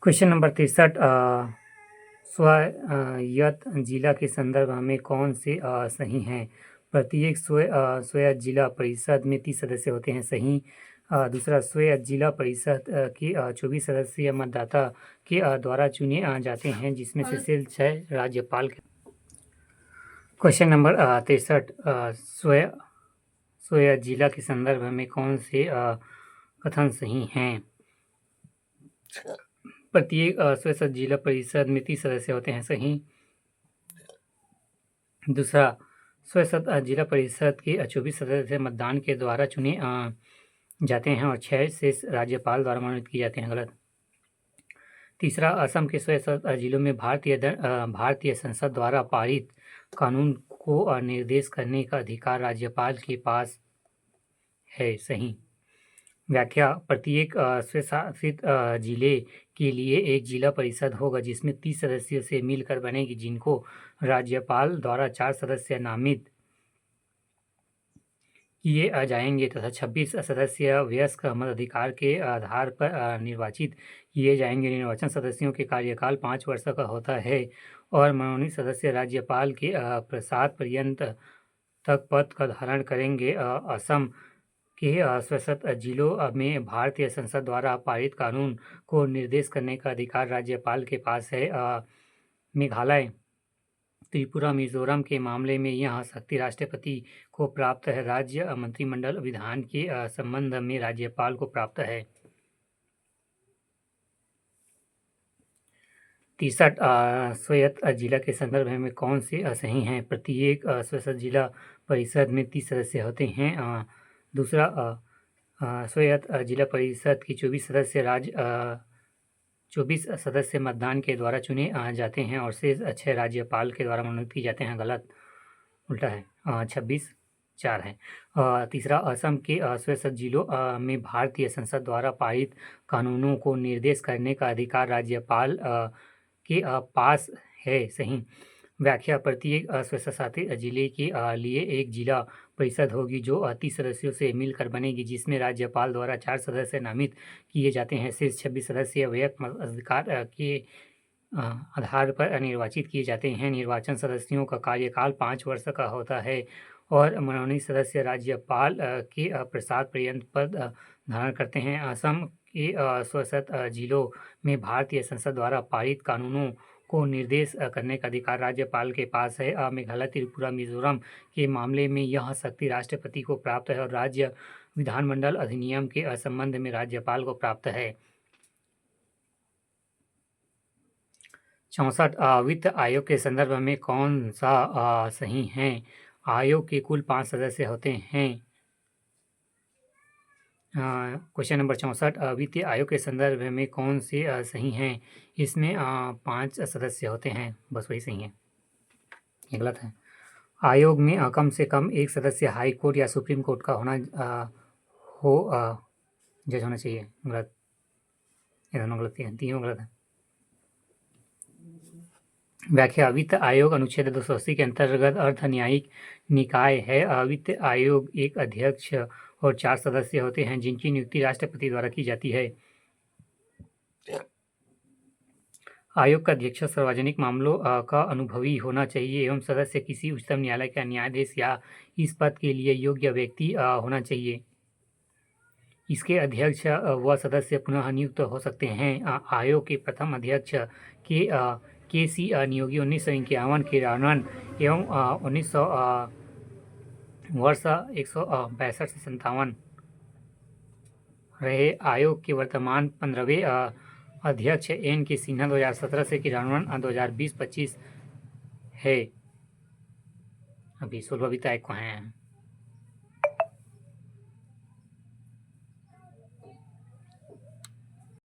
Question number 63 स्वायत्त जिला के संदर्भ में कौन से सही हैं? प्रत्येक स्वायत्त जिला परिषद में 30 सदस्य होते हैं, सही। दूसरा, स्वायत्त जिला परिषद के 24 सदस्य मतदाता के द्वारा चुने जाते हैं, जिसमें से सिर्फ 6 राज्यपाल के। क्वेश्चन नंबर 63 स्वायत्त जिला के संदर्भ में कौन से कथन सही हैं? प्रत्येक स्वायत्त जिला परिषद में 30 सदस्य होते हैं, सही। दूसरा, स्वायत्त जिला परिषद के 24 सदस्य मतदान के द्वारा चुने जाते हैं और 6 से राज्यपाल द्वारा मनोनीत किए जाते हैं, गलत। तीसरा, असम के स्वायत्त जिलों में भारतीय संसद द्वारा पारित कानून को निर्देश करने का अधिकार राज्यपाल के पास है, सही। व्याख्या, प्रत्येक स्वशासित जिले के लिए एक जिला परिषद होगा जिसमें 30 सदस्यों से मिलकर बनेगी, जिनको राज्यपाल द्वारा 4 सदस्य नामित किए जाएंगे तथा 26 सदस्य वयस्क मताधिकार के आधार पर निर्वाचित किए जाएंगे। निर्वाचन सदस्यों के कार्यकाल 5 वर्ष का होता है और मनोनीत सदस्य राज्यपाल के प्रसाद पर्यंत तक पद का धारण करेंगे। असम के स्वायत्त जिलों में भारतीय संसद द्वारा पारित कानून को निर्देश करने का अधिकार राज्यपाल के पास है। मेघालय, त्रिपुरा, मिजोरम के मामले में यह शक्ति राष्ट्रपति को प्राप्त है। राज्य मंत्रिमंडल विधान के संबंध में राज्यपाल को प्राप्त है। 63 स्वायत्त जिला के संदर्भ में कौन से सही हैं? प्रत्येक स्वायत्त जिला परिषद में 30 सदस्य होते हैं। दूसरा, स्वायत्त जिला परिषद की 24 सदस्य मतदान के द्वारा चुने जाते हैं और शेष 6 राज्यपाल के द्वारा मनोनीत किए जाते हैं, गलत, उल्टा है, 26/4 है। तीसरा, असम के स्वायत्त जिलों में भारतीय संसद द्वारा पारित कानूनों को निर्देश करने का अधिकार राज्यपाल के पास है, सही। व्याख्या, प्रत्येक स्वशासित जिले के लिए एक जिला परिषद होगी जो 30 सदस्यों से मिलकर बनेगी, जिसमें राज्यपाल द्वारा 4 सदस्य नामित किए जाते हैं, शेष 26 सदस्य वयस्क मताधिकार के आधार पर निर्वाचित किए जाते हैं। निर्वाचन सदस्यों का कार्यकाल 5 वर्ष का होता है और मनोनीत सदस्य राज्यपाल के प्रसाद पर्यंत पद धारण करते हैं। असम के स्वायत्त जिलों में भारतीय संसद द्वारा पारित कानूनों को निर्देश करने का अधिकार राज्यपाल के पास है। मेघालय, त्रिपुरा, मिजोरम के मामले में यह शक्ति राष्ट्रपति को प्राप्त है और राज्य विधानमंडल अधिनियम के संबंध में राज्यपाल को प्राप्त है। 64 वित्त आयोग के संदर्भ में कौन सा सही है? आयोग के कुल 5 सदस्य होते हैं। क्वेश्चन नंबर 64 वित्तीय आयोग के संदर्भ में कौन से सही हैं? इसमें 5 सदस्य होते हैं, बस वही सही है, ये गलत है। आयोग में कम से कम एक सदस्य हाई कोर्ट या सुप्रीम कोर्ट का जज होना चाहिए, गलत, ये दोनों गलत है, तीनों गलत है। व्याख्या, वित्त आयोग अनुच्छेद 280 के अंतर्गत अर्ध न्यायिक निकाय है। वित्त आयोग एक अध्यक्ष और 4 सदस्य होते हैं जिनकी नियुक्ति राष्ट्रपति द्वारा की जाती है। आयोग का अध्यक्ष सार्वजनिक मामलों का अनुभवी होना चाहिए एवं सदस्य किसी उच्चतम न्यायालय का न्यायाधीश या इस पद के लिए योग्य व्यक्ति होना चाहिए। इसके अध्यक्ष व सदस्य पुनः नियुक्त हो सकते हैं। आयोग के प्रथम अध्यक्ष के सी नियोगी 1951 के कार्यान्वयन एवं 1900 वर्ष 162 से 57 रहे। आयोग के वर्तमान 15वें अध्यक्ष एन के सिन्हा 2017 से कार्यान्वयन 2020-25 है। अभी 16 अभी तक हैं।